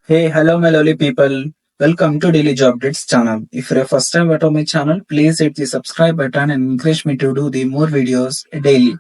Hey, hello, my lovely people. Welcome to Daily Job Updates channel. If you're a first time at my channel, please hit the subscribe button and encourage me to do the more videos daily.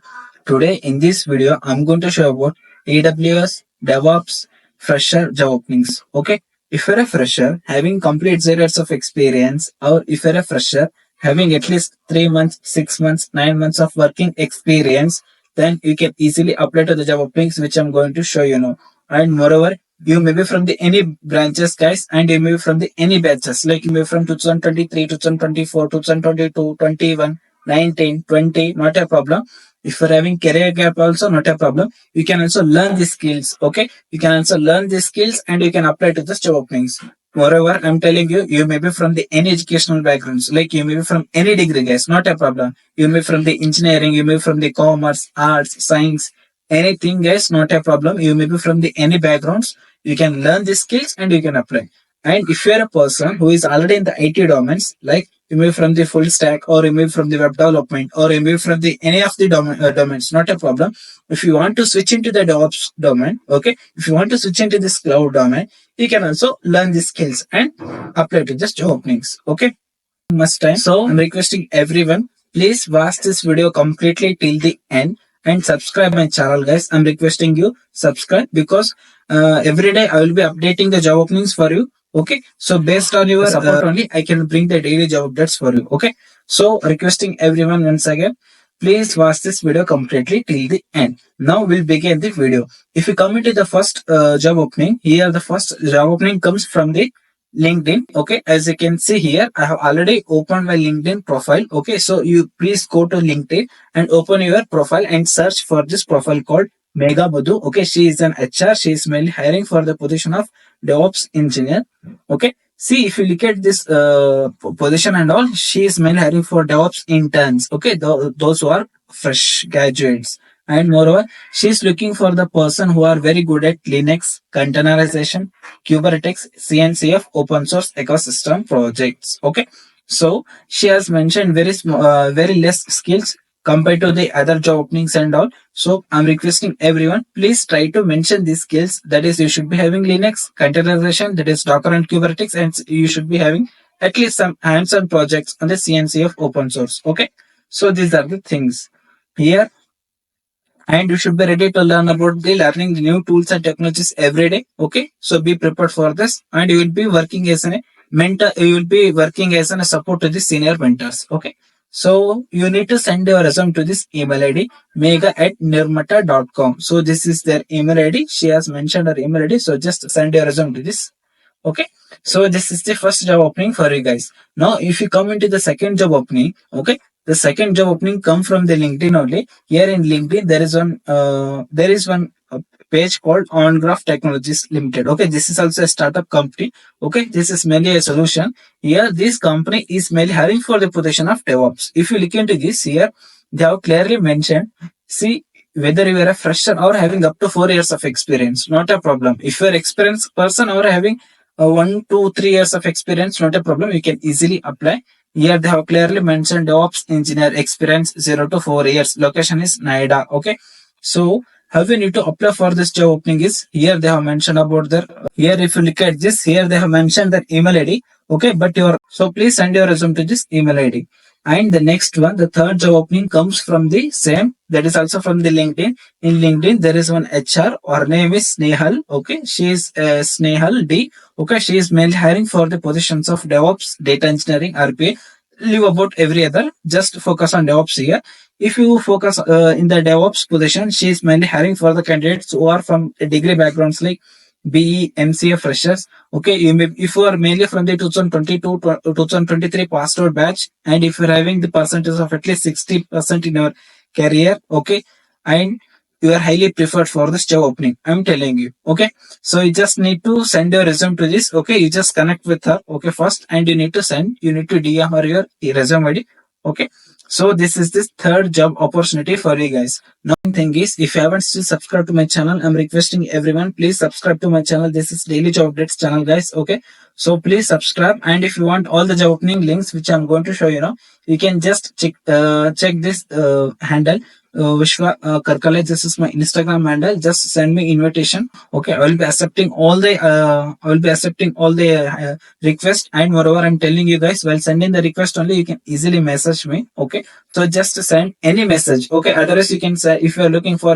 Today, in this video, I'm going to show about AWS DevOps fresher job openings. Okay, if you're a fresher having complete 0 years of experience, or if you're a fresher having at least 3 months, 6 months, 9 months of working experience, then you can easily apply to the job openings which I'm going to show you now. And moreover, you may be from the any branches guys, and you may be from the any batches, like you may be from 2023, 2024, 2022, 21, 19, 20, not a problem. If you're having career gap also, not a problem. You can also learn the skills. Okay, you can also learn the skills and you can apply to the job openings. Moreover, I'm telling you, you may be from the any educational backgrounds, like you may be from any degree guys, not a problem. You may be from the engineering, you may be from the commerce, arts, science, anything guys, not a problem. You may be from the any backgrounds, you can learn these skills and you can apply. And if you are a person who is already in the IT domains, like you may be from the full stack, or you may be from the web development, or you may be from the any of the domains, not a problem. If you want to switch into the DevOps domain, okay, if you want to switch into this cloud domain, you can also learn these skills and apply to just job openings. Okay, much time. So I'm requesting everyone, please watch this video completely till the end and subscribe my channel guys. I'm requesting you subscribe because every day I will be updating the job openings for you. Okay, so based on your support only, I can bring the daily job updates for you. Okay, so requesting everyone once again, please watch this video completely till the end. Now we'll begin the video. If you come into the first job opening, here the first job opening comes from the LinkedIn. Okay, as you can see here, I have already opened my LinkedIn profile. Okay, so you please go to LinkedIn and open your profile and search for this profile called Mega Budhu. Okay, she is an HR. She is mainly hiring for the position of DevOps engineer. Okay, see if you look at this position and all, she is mainly hiring for DevOps interns. Okay, those who are fresh graduates. And moreover, she is looking for the person who are very good at Linux, containerization, Kubernetes, CNCF, open source ecosystem projects. Okay, so she has mentioned very less skills compared to the other job openings and all. So I'm requesting everyone, please try to mention these skills. That is, you should be having Linux, containerization, that is Docker and Kubernetes, and you should be having at least some hands-on projects on the CNCF open source. Okay, so these are the things here, and you should be ready to learn about the learning new tools and technologies every day. Okay, so be prepared for this, and you will be working as a mentor. You will be working as a support to the senior mentors. Okay, so you need to send your resume to this email id, mega@nirmata.com. So this is their email id. She has mentioned her email id, so just send your resume to this. Okay, so this is the first job opening for you guys. Now if you come into the second job opening, okay, the second job opening come from the LinkedIn only. Here in LinkedIn there is one page called OnGraph Technologies Limited. Okay, this is also a startup company. Okay, this is mainly a solution. Here this company is mainly hiring for the position of DevOps. If you look into this, here they have clearly mentioned, see, whether you are a fresher or having up to 4 years of experience, not a problem. If you are experienced person or having 1 to 3 years of experience, not a problem, you can easily apply. Here they have clearly mentioned DevOps engineer experience 0 to 4 years. Location is Noida. Okay, so how you need to apply for this job opening is, here they have mentioned about their, here if you look at this, here they have mentioned their email id. Okay, but your, so please send your resume to this email id. And the next one, the third job opening comes from the same, that is also from the LinkedIn. In LinkedIn, there is one HR. Her name is Snehal. Okay, she is Snehal D. Okay, she is mainly hiring for the positions of DevOps, data engineering, RPA. Leave about every other. Just focus on DevOps here. If you focus in the DevOps position, she is mainly hiring for the candidates who are from a degree backgrounds like BE, MCA freshers. Okay, if you are mainly from the 2022 to 2023 passed out batch, and if you are having the percentage of at least 60% in your career, okay, and you are highly preferred for this job opening, I'm telling you. Okay, so you just need to send your resume to this. Okay, you just connect with her. Okay, first, and you need to DM her your resume ID. Okay, so this is this third job opportunity for you guys. Now thing is, if you haven't still subscribed to my channel, I'm requesting everyone, please subscribe to my channel. This is daily job updates channel guys. Okay, so please subscribe, and if you want all the job opening links which I'm going to show you now, you can just check this handle Vishwa Karkale. This is my Instagram handle. Just send me invitation. Okay, I will be accepting all the request, and moreover, I'm telling you guys, while sending the request only, you can easily message me. Okay, so just send any message. Okay, otherwise you can say if you're looking for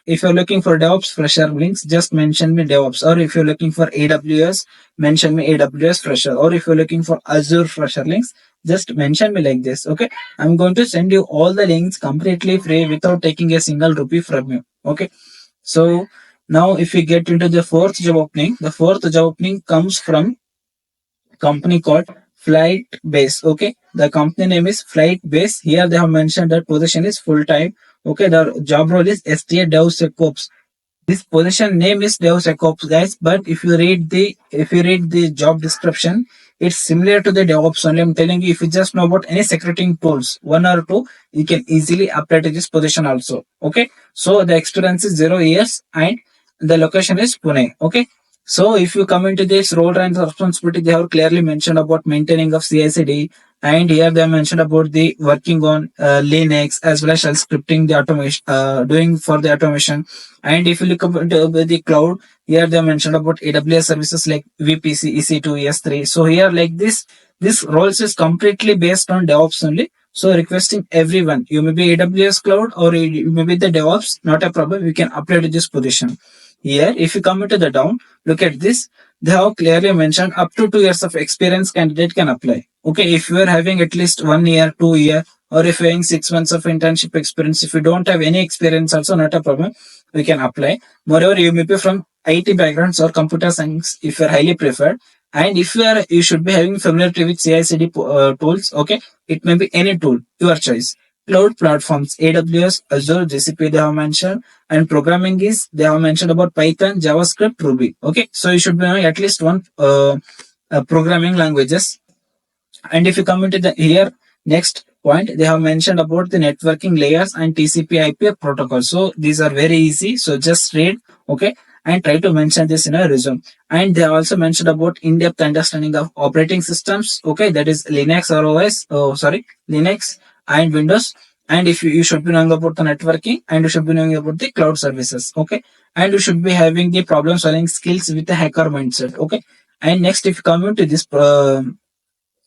DevOps fresher links, just mention me DevOps. Or if you're looking for AWS, mention me AWS fresher. Or if you're looking for Azure fresher links, just mention me like this. Okay, I'm going to send you all the links completely free without taking a single rupee from you. Okay, so now if we get into the fourth job opening, the fourth job opening comes from company called Flight Base. Okay, the company name is Flight Base. Here they have mentioned that position is full time. Okay, the job role is STA DevSecOps. This position name is DevSecOps, guys. But if you read the job description, it's similar to the DevOps only. I'm telling you, if you just know about any security tools, one or two, you can easily apply to this position also. Okay, so the experience is 0 years and the location is Pune. Okay, so if you come into this role and responsibility, they have clearly mentioned about maintaining of CI/CD, and here they have mentioned about the working on Linux as well as shell scripting, the automation, doing for the automation. And if you look up into the cloud, here they have mentioned about AWS services like VPC, EC2, ES3. So here like this roles is completely based on DevOps only. So requesting everyone, you may be AWS cloud or you may be the DevOps, not a problem. You can apply to this position. Here, if you come into the down, look at this. They have clearly mentioned up to 2 years of experience candidate can apply. Okay, if you are having at least 1 year, 2 year, or if you're having 6 months of internship experience, if you don't have any experience, also not a problem. We can apply. Moreover, you may be from IT backgrounds or computer science if you're highly preferred. And if you should be having familiarity with CI/CD tools. Okay, it may be any tool, your choice. Cloud platforms, AWS, Azure, GCP, they have mentioned, and programming is they have mentioned about Python, JavaScript, Ruby. Okay, so you should be knowing at least one programming languages. And if you come into the here next point, they have mentioned about the networking layers and TCP/IP protocol. So these are very easy. So just read, okay, and try to mention this in a resume. And they also mentioned about in-depth understanding of operating systems. Okay, that is Linux or OS. Oh, sorry, Linux and Windows. And if you should be knowing about the networking, and you should be knowing about the cloud services. Okay, and you should be having the problem solving skills with the hacker mindset. Okay, and next if you come into this.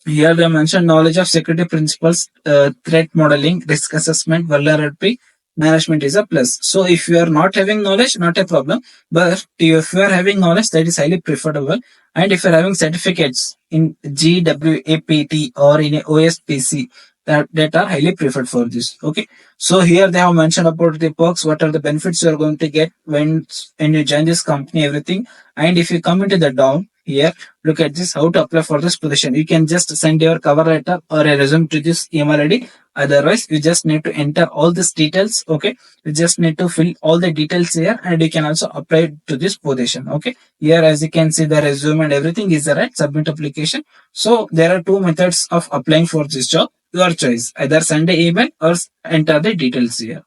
Here they mentioned knowledge of security principles, threat modeling, risk assessment, vulnerability management is a plus. So if you are not having knowledge, not a problem. But if you are having knowledge, that is highly preferable. And if you are having certificates in GWAPT or in a OSPC, that are highly preferred for this. Okay. So here they have mentioned about the perks, what are the benefits you are going to get when you join this company, everything. And if you come into the down here, look at this, how to apply for this position. You can just send your cover letter or a resume to this email ID. Otherwise, you just need to enter all these details. Okay. You just need to fill all the details here and you can also apply to this position. Okay. Here, as you can see, the resume and everything is the right submit application. So there are two methods of applying for this job. Your choice. Either send an email or enter the details here.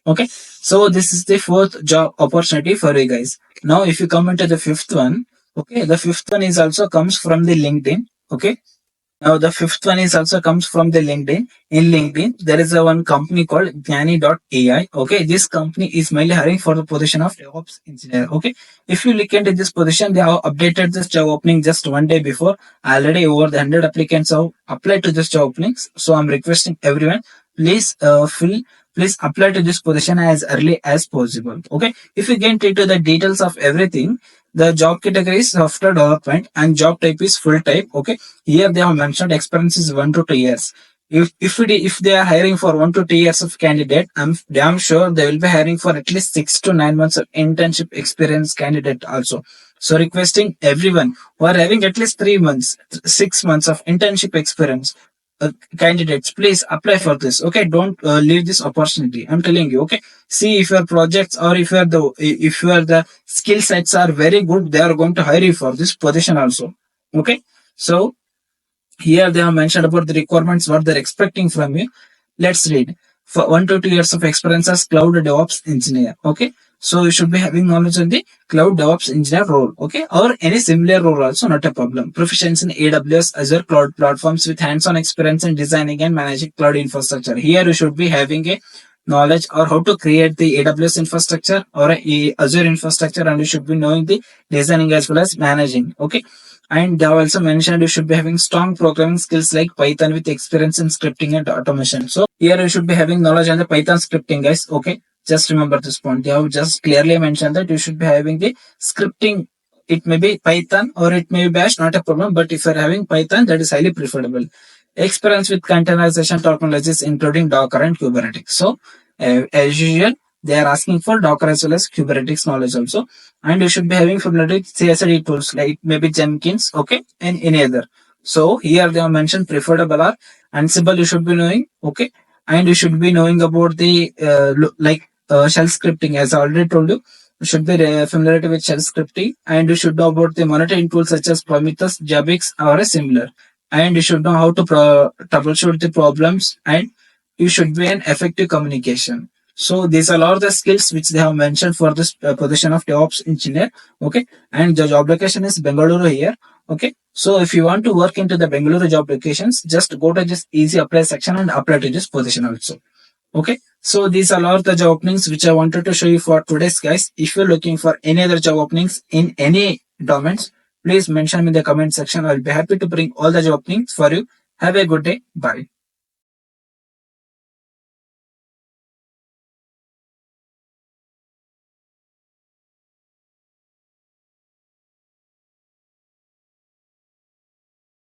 Okay. So this is the fourth job opportunity for you guys. Now, if you come into the fifth one, okay, the fifth one is also comes from the LinkedIn. Okay. Now the fifth one is also comes from the LinkedIn. In LinkedIn, there is a one company called Gnani.ai. Okay, this company is mainly hiring for the position of DevOps engineer. Okay, if you look into this position, they have updated this job opening just one day before. Already over the 100 applicants have applied to this job openings. So I'm requesting everyone, please please apply to this position as early as possible. Okay, if you get into the details of everything, the job category is software development and job type is full time. Okay, here they have mentioned experience is 1 to 2 years. If they are hiring for 1 to 2 years of candidate, I'm damn sure they will be hiring for at least 6 to 9 months of internship experience candidate also. So requesting everyone who are having at least 3 months, 6 months of internship experience, candidates, please apply for this. Okay, don't leave this opportunity. I'm telling you. Okay, see if your projects or if you are the skill sets are very good, they are going to hire you for this position also. Okay, so here they have mentioned about the requirements what they're expecting from you. Let's read. For 1 to 2 years of experience as cloud DevOps engineer. Okay, so you should be having knowledge on the cloud DevOps engineer role. Okay, or any similar role also, not a problem. Proficiency in AWS Azure cloud platforms with hands-on experience in designing and managing cloud infrastructure. Here you should be having a knowledge or how to create the AWS infrastructure or a Azure infrastructure, and you should be knowing the designing as well as managing. Okay. And they have also mentioned you should be having strong programming skills like Python with experience in scripting and automation. So here you should be having knowledge on the Python scripting, guys. Okay. Just remember this point. They have just clearly mentioned that you should be having the scripting. It may be Python or it may be Bash, not a problem. But if you're having Python, that is highly preferable. Experience with containerization technologies, including Docker and Kubernetes. So, as usual, they are asking for Docker as well as Kubernetes knowledge also. And you should be having familiarity with CI/CD tools like maybe Jenkins, okay, and any other. So, here they have mentioned preferable are Ansible, you should be knowing, okay, and you should be knowing about the shell scripting, as I already told you. You should be familiar with shell scripting, and you should know about the monitoring tools such as Prometheus, Zabbix, or a similar. And you should know how to troubleshoot the problems, and you should be an effective communication. So these are all the skills which they have mentioned for this position of DevOps engineer. Okay, and the job location is Bengaluru here. Okay, so if you want to work into the Bengaluru job locations, just go to this easy apply section and apply to this position also. Okay, so these are all the job openings which I wanted to show you for today's, guys. If you're looking for any other job openings in any domains, please mention me in the comment section. I'll be happy to bring all the job openings for you. Have a good day. Bye.